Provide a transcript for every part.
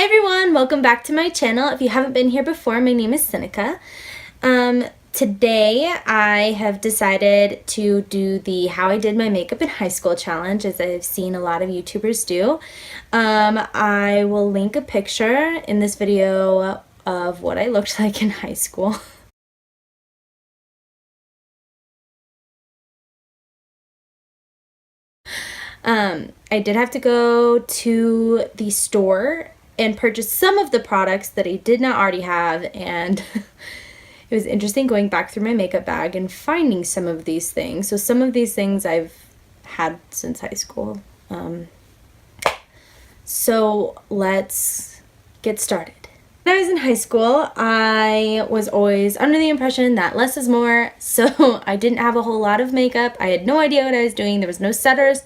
everyone, welcome back to my channel. If you haven't been here before, my name is Seneca. Today I have decided to do the How I Did My Makeup in High School challenge, as I've seen a lot of YouTubers do. I will link a picture in this video of what I looked like in high school. I did have to go to the store and purchase some of the products that I did not already have, and it was interesting going back through my makeup bag and finding some of these things. So some of these things I've had since high school. So let's get started. When I was in high school, I was always under the impression that less is more, so I didn't have a whole lot of makeup. I had no idea what I was doing. There was no setters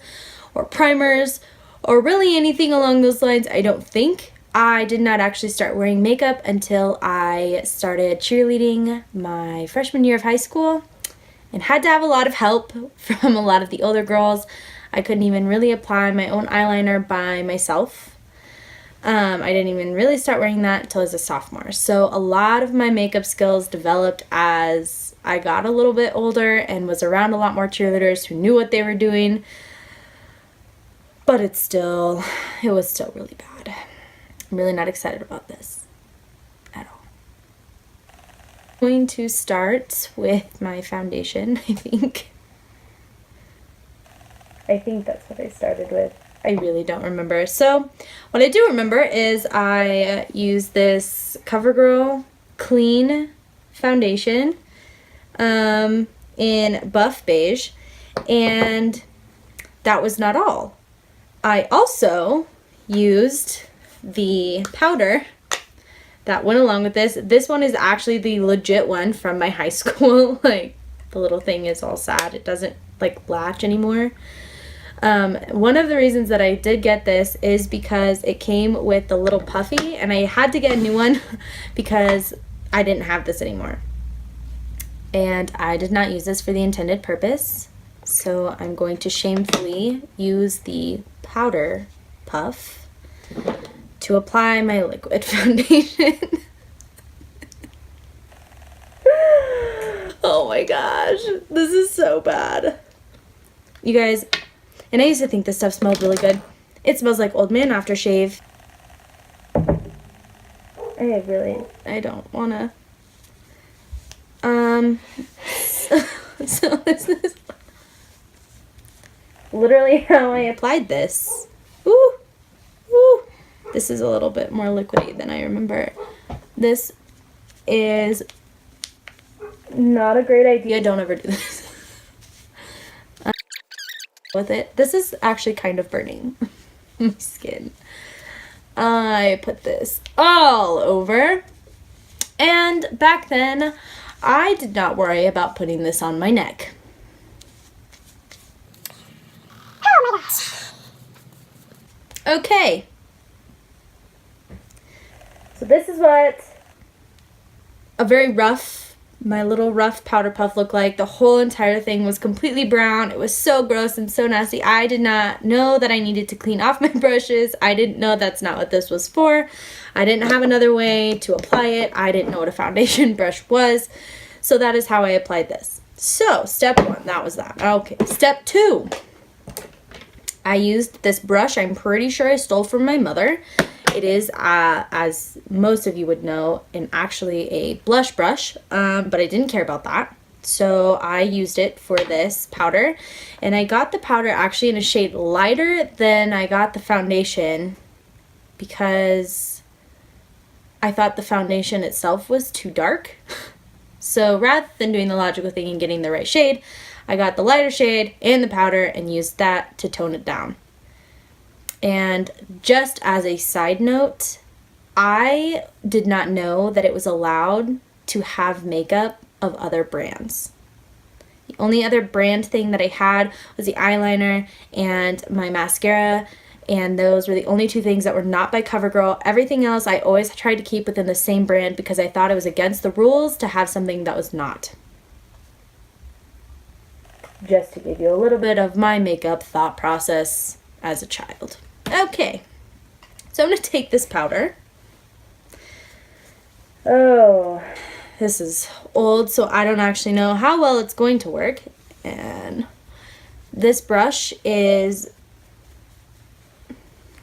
or primers or really anything along those lines, I don't think. I did not actually start wearing makeup until I started cheerleading my freshman year of high school and had to have a lot of help from a lot of the older girls. I couldn't even really apply my own eyeliner by myself. I didn't even really start wearing that until I was a sophomore. So a lot of my makeup skills developed as I got a little bit older and was around a lot more cheerleaders who knew what they were doing. But it was still really bad. I'm really not excited about this at all. I'm going to start with my foundation, I think. I think that's what I started with. I really don't remember. So what I do remember is I used this CoverGirl Clean foundation in Buff Beige, and that was not all. I also used the powder that went along with this. This one is actually the legit one from my high school. Like, the little thing is all sad. It doesn't like latch anymore. One of the reasons that I did get this is because it came with the little puffy, and I had to get a new one because I didn't have this anymore. And I did not use this for the intended purpose. So I'm going to shamefully use the powder puff to apply my liquid foundation. Oh my gosh, this is so bad. You guys, and I used to think this stuff smelled really good. It smells like Old Man aftershave. I don't wanna. So this is literally how I applied this. Ooh, ooh. This is a little bit more liquidy than I remember. This is not a great idea. Don't ever do this. With it. This is actually kind of burning my skin. I put this all over. And back then, I did not worry about putting this on my neck. Oh my gosh. Okay. So this is what my little rough powder puff looked like. The whole entire thing was completely brown. It was so gross and so nasty. I did not know that I needed to clean off my brushes. I didn't know that's not what this was for. I didn't have another way to apply it. I didn't know what a foundation brush was. So that is how I applied this. So step one, that was that. Okay, step two. I used this brush I'm pretty sure I stole from my mother. It is, as most of you would know, actually a blush brush, but I didn't care about that. So I used it for this powder, and I got the powder actually in a shade lighter than I got the foundation because I thought the foundation itself was too dark. So rather than doing the logical thing and getting the right shade, I got the lighter shade and the powder and used that to tone it down. And just as a side note, I did not know that it was allowed to have makeup of other brands. The only other brand thing that I had was the eyeliner and my mascara, and those were the only two things that were not by CoverGirl. Everything else I always tried to keep within the same brand because I thought it was against the rules to have something that was not. Just to give you a little bit of my makeup thought process as a child. Okay, so I'm going to take this powder Oh, this is old, so I don't actually know how well it's going to work. And this brush is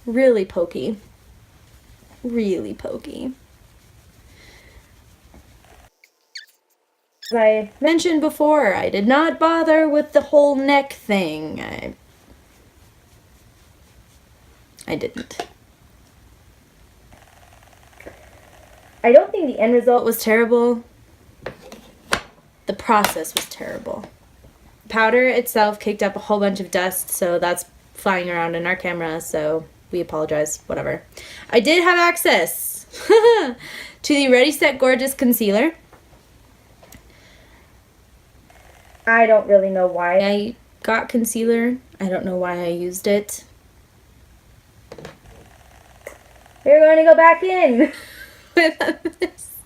really pokey. Really pokey. As I mentioned before, I did not bother with the whole neck thing. I didn't. I don't think the end result was terrible. The process was terrible. Powder itself kicked up a whole bunch of dust, so that's flying around in our camera, so we apologize, whatever. I did have access to the Ready Set Gorgeous concealer. I don't really know why I got concealer. I don't know why I used it. We're going to go back in with this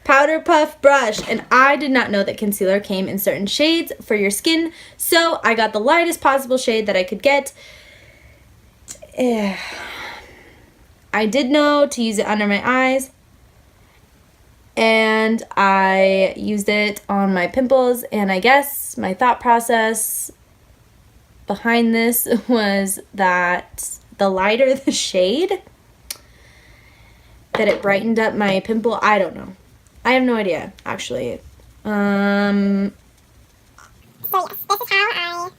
powder puff brush, and I did not know that concealer came in certain shades for your skin, so I got the lightest possible shade that I could get. I did know to use it under my eyes, and I used it on my pimples, and I guess my thought process behind this was that the lighter the shade, that it brightened up my pimple. I don't know. I have no idea, actually. So yes, this is how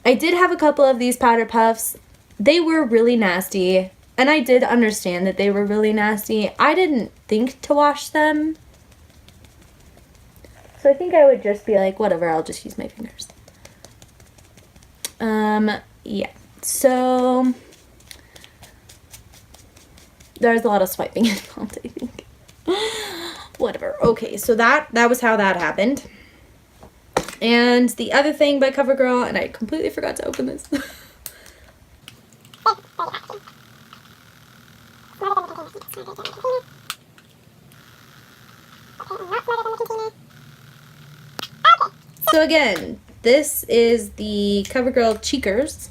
I did have a couple of these powder puffs. They were really nasty, and I did understand that they were really nasty. I didn't think to wash them. So I think I would just be like, whatever, I'll just use my fingers. Yeah. So there's a lot of swiping involved, I think. Whatever. Okay, so that was how that happened. And the other thing by CoverGirl, and I completely forgot to open this. So again, this is the CoverGirl Cheekers.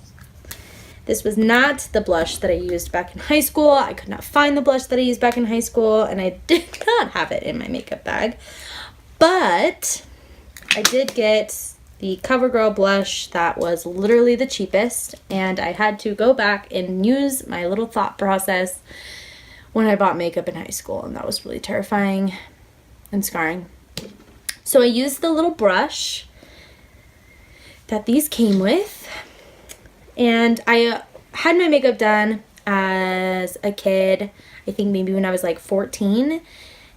This was not the blush that I used back in high school. I could not find the blush that I used back in high school, and I did not have it in my makeup bag. But I did get the CoverGirl blush that was literally the cheapest, and I had to go back and use my little thought process when I bought makeup in high school, and that was really terrifying and scarring. So I used the little brush that these came with, and I had my makeup done as a kid, I think maybe when I was like 14,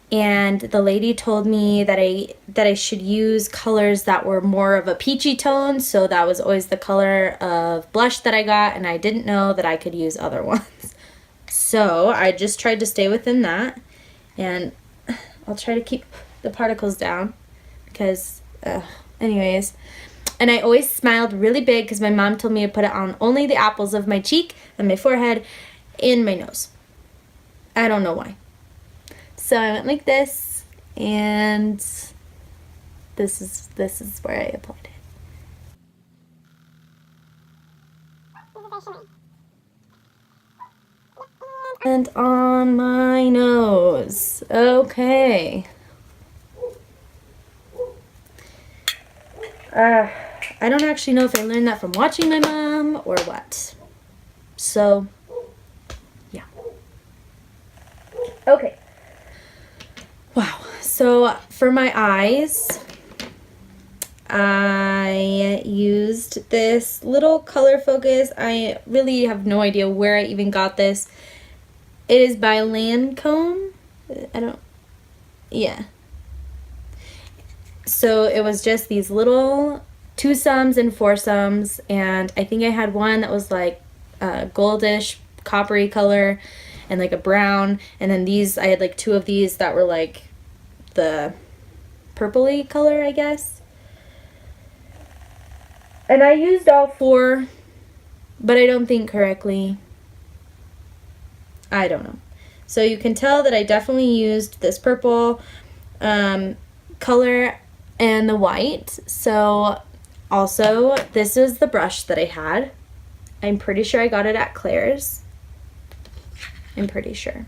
and the lady told me that I should use colors that were more of a peachy tone, so that was always the color of blush that I got, and I didn't know that I could use other ones. So I just tried to stay within that, and I'll try to keep the particles down because, anyways. And I always smiled really big because my mom told me to put it on only the apples of my cheek and my forehead and my nose. I don't know why. So I went like this, and this is where I applied it. And on my nose. Okay. I don't actually know if I learned that from watching my mom or what. So, yeah. Okay. Wow. So, for my eyes, I used this little color focus. I really have no idea where I even got this. It is by Lancômem. Yeah. So it was just these little 2-sums and 4-sums, and I think I had one that was like a goldish coppery color and like a brown, and then these, I had like 2 of these that were like the purpley color, I guess. And I used all 4, but I don't think correctly. I don't know. So you can tell that I definitely used this purple color and the white. So also, this is the brush that I had. I'm pretty sure I got it at Claire's. I'm pretty sure.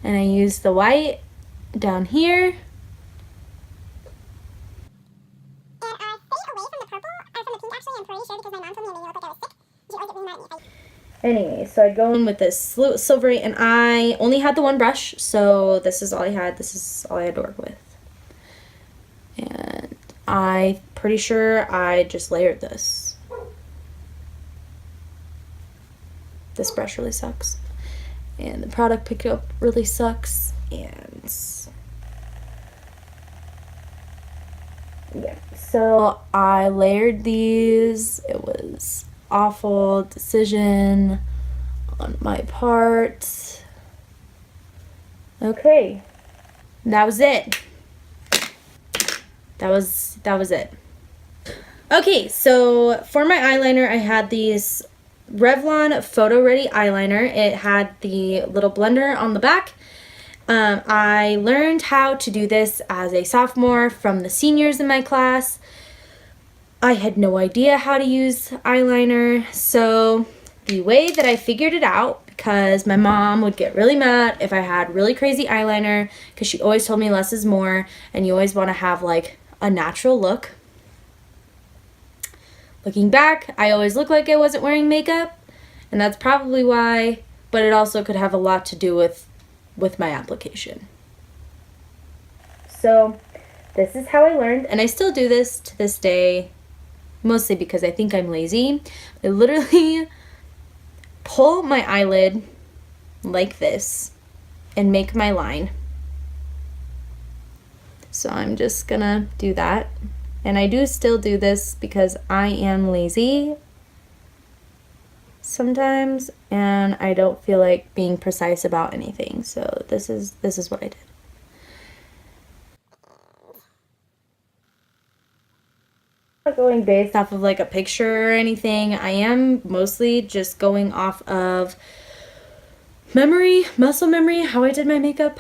And I use the white down here. Anyway, so I'd go in with this silvery, and I only had the one brush, so this is all I had. This is all I had to work with. And I'm pretty sure I just layered this. This brush really sucks. And the product pickup really sucks. And yeah, so I layered these. It was awful decision on my part. Okay, that was it. That was it. Okay, so for my eyeliner, I had these Revlon Photo Ready eyeliner. It had the little blender on the back. I learned how to do this as a sophomore from the seniors in my class. I had no idea how to use eyeliner, so the way that I figured it out, because my mom would get really mad if I had really crazy eyeliner, because she always told me less is more, and you always want to have like a natural look. Looking back, I always looked like I wasn't wearing makeup, and that's probably why, but it also could have a lot to do with my application. So this is how I learned, and I still do this to this day, mostly because I think I'm lazy. I literally pull my eyelid like this and make my line. So I'm just gonna do that. And I do still do this because I am lazy sometimes, and I don't feel like being precise about anything. So this is what I did. Not going based off of like a picture or anything. I am mostly just going off of memory, muscle memory, how I did my makeup.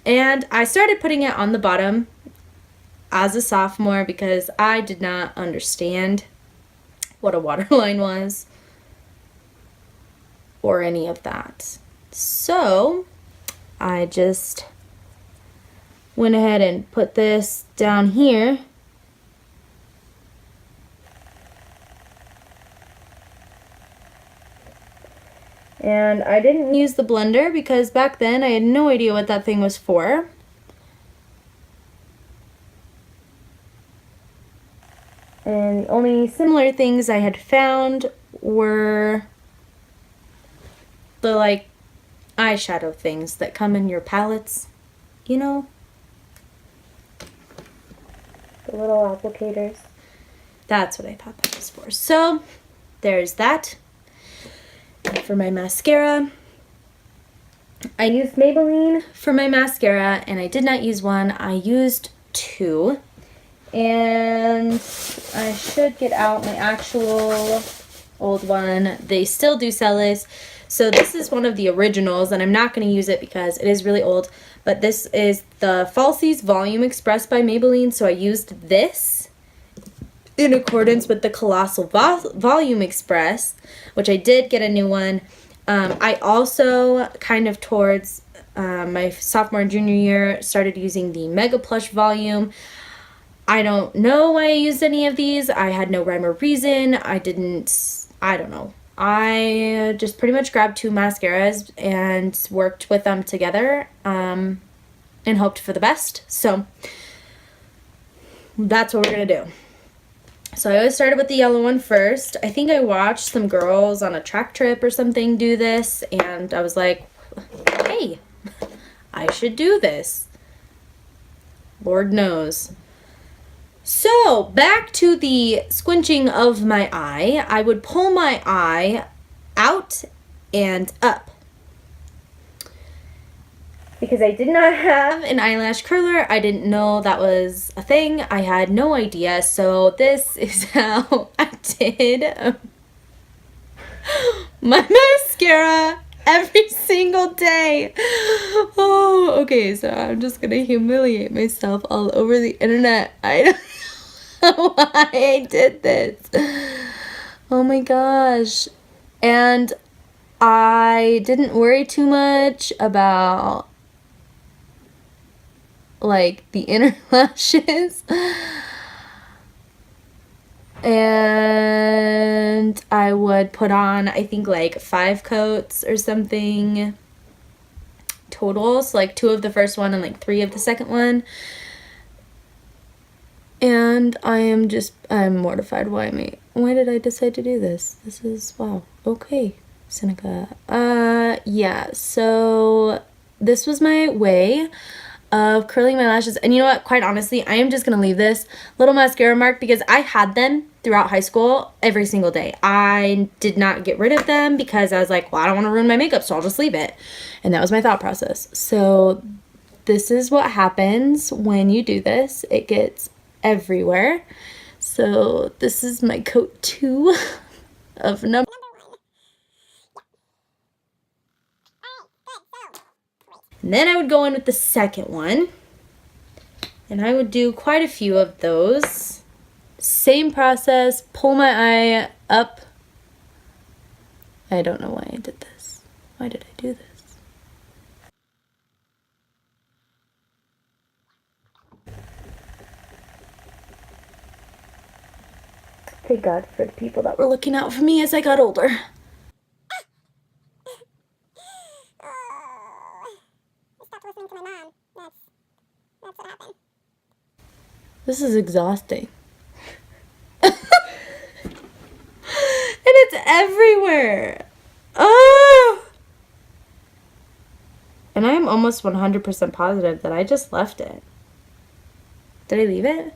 And I started putting it on the bottom as a sophomore because I did not understand what a waterline was or any of that. So I just went ahead and put this down here. And I didn't use the blender because back then I had no idea what that thing was for. And the only similar things I had found were the like eyeshadow things that come in your palettes, you know? The little applicators. That's what I thought that was for. So there's that. And for my mascara, I used Maybelline for my mascara, and I did not use one. I used two. And I should get out my actual old one. They still do sell this. So this is one of the originals, and I'm not going to use it because it is really old. But this is the Falsies Volume Express by Maybelline. So I used this in accordance with the Colossal Volume Express, which I did get a new one. I also kind of towards my sophomore and junior year started using the Mega Plush Volume. I don't know why I used any of these. I had no rhyme or reason. I don't know. I just pretty much grabbed two mascaras and worked with them together and hoped for the best. So that's what we're going to do. So I always started with the yellow one first. I think I watched some girls on a track trip or something do this, and I was like, hey, I should do this. Lord knows. So back to the squinching of my eye. I would pull my eye out and up. Because I did not have an eyelash curler. I didn't know that was a thing. I had no idea. So this is how I did my mascara every single day. Oh, okay. So I'm just going to humiliate myself all over the internet. I don't know why I did this. Oh my gosh. And I didn't worry too much about like the inner lashes. And I would put on, I think, like 5 coats or something total. So like 2 of the first one and like 3 of the second one. And I'm mortified. Why did I decide to do this? This is, wow. Okay, Seneca. Yeah, so this was my way of curling my lashes. And you know what? Quite honestly, I am just going to leave this little mascara mark because I had them throughout high school every single day. I did not get rid of them because I was like, well, I don't want to ruin my makeup, so I'll just leave it. And that was my thought process. So this is what happens when you do this. It gets everywhere. So this is my coat 2 of number 1. And then I would go in with the second one, and I would do quite a few of those. Same process, pull my eye up. I don't know why I did this. Why did I do this? Thank God for the people that were looking out for me as I got older. To my mom. That's what happened. This is exhausting. And it's everywhere. Oh! And I'm almost 100% positive that I just left it. Did I leave it?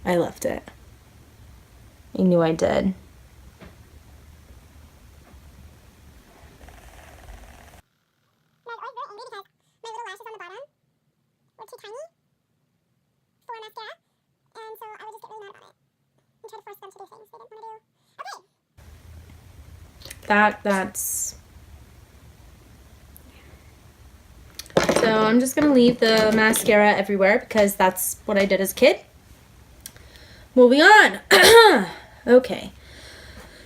I left it. I knew I did. That's so I'm just gonna leave the mascara everywhere because that's what I did as a kid. Moving on. Okay,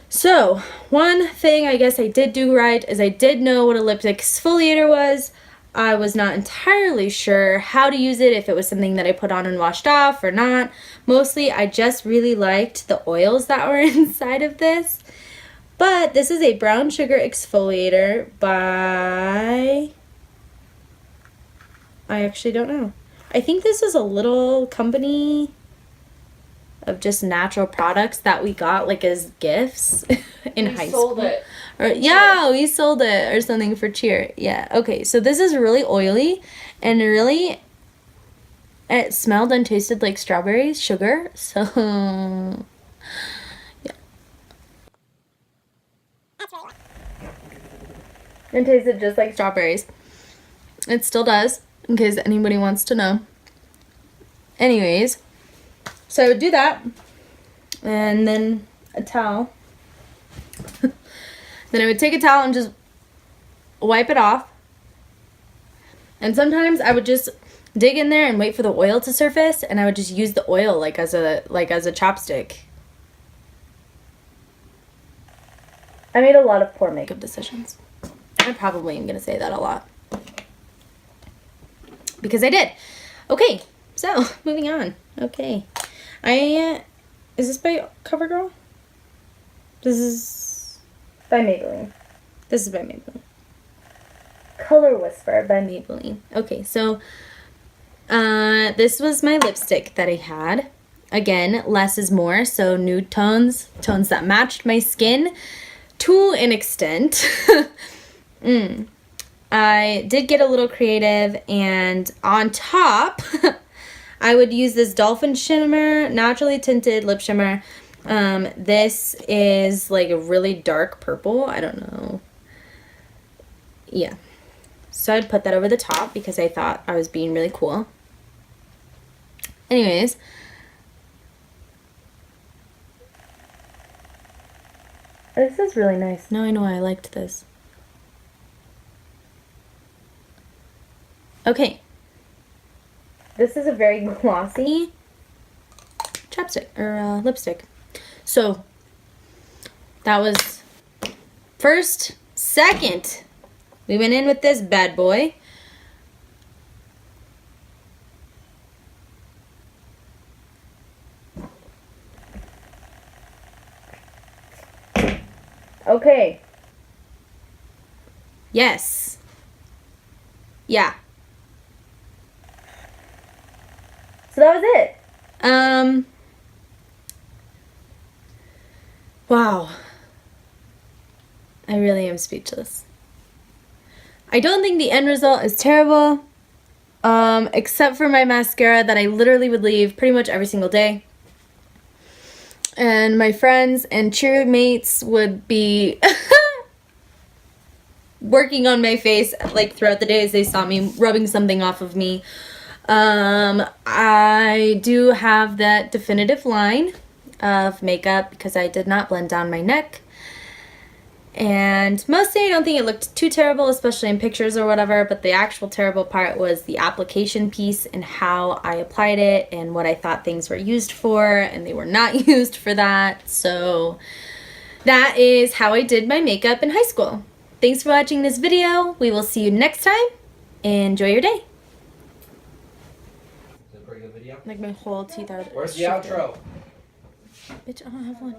so one thing I guess I did do right is I did know what a lipstick exfoliator was. I was not entirely sure how to use it, if it was something that I put on and washed off or not. Mostly I just really liked the oils that were inside of this. But this is a brown sugar exfoliator by, I actually don't know. I think this is a little company of just natural products that we got like as gifts in high school. We sold it. Or, yeah, we sold it or something for cheer. Yeah, okay. So this is really oily and really, it smelled and tasted like strawberry sugar. So... It tasted just like strawberries. It still does, in case anybody wants to know. Anyways, so I would do that, and then a towel. Then I would take a towel and just wipe it off. And sometimes I would just dig in there and wait for the oil to surface, and I would just use the oil like as a chopstick. I made a lot of poor makeup decisions. I probably am going to say that a lot. Because I did. Okay, so moving on. Okay. Is this by CoverGirl? This is by Maybelline. This is by Maybelline. Color Whisper by Maybelline. Okay, so this was my lipstick that I had. Again, less is more, so nude tones that matched my skin to an extent. I did get a little creative, and on top, I would use this Dolphin Shimmer, naturally tinted lip shimmer. This is like a really dark purple. I don't know. Yeah. So I'd put that over the top because I thought I was being really cool. Anyways. This is really nice. Now I know why I liked this. Okay. This is a very glossy chapstick or lipstick. So that was first, second, we went in with this bad boy. Okay. Yes. Yeah. So that was it. Wow. I really am speechless. I don't think the end result is terrible, except for my mascara that I literally would leave pretty much every single day. And my friends and cheermates would be working on my face like throughout the day as they saw me rubbing something off of me. I do have that definitive line of makeup because I did not blend down my neck. And mostly I don't think it looked too terrible, especially in pictures or whatever, but the actual terrible part was the application piece and how I applied it and what I thought things were used for, and they were not used for that. So that is how I did my makeup in high school. Thanks for watching this video. We will see you next time. Enjoy your day. Is it a pretty good video? Like my whole teeth out of the Where's the outro? Bitch, I don't have one.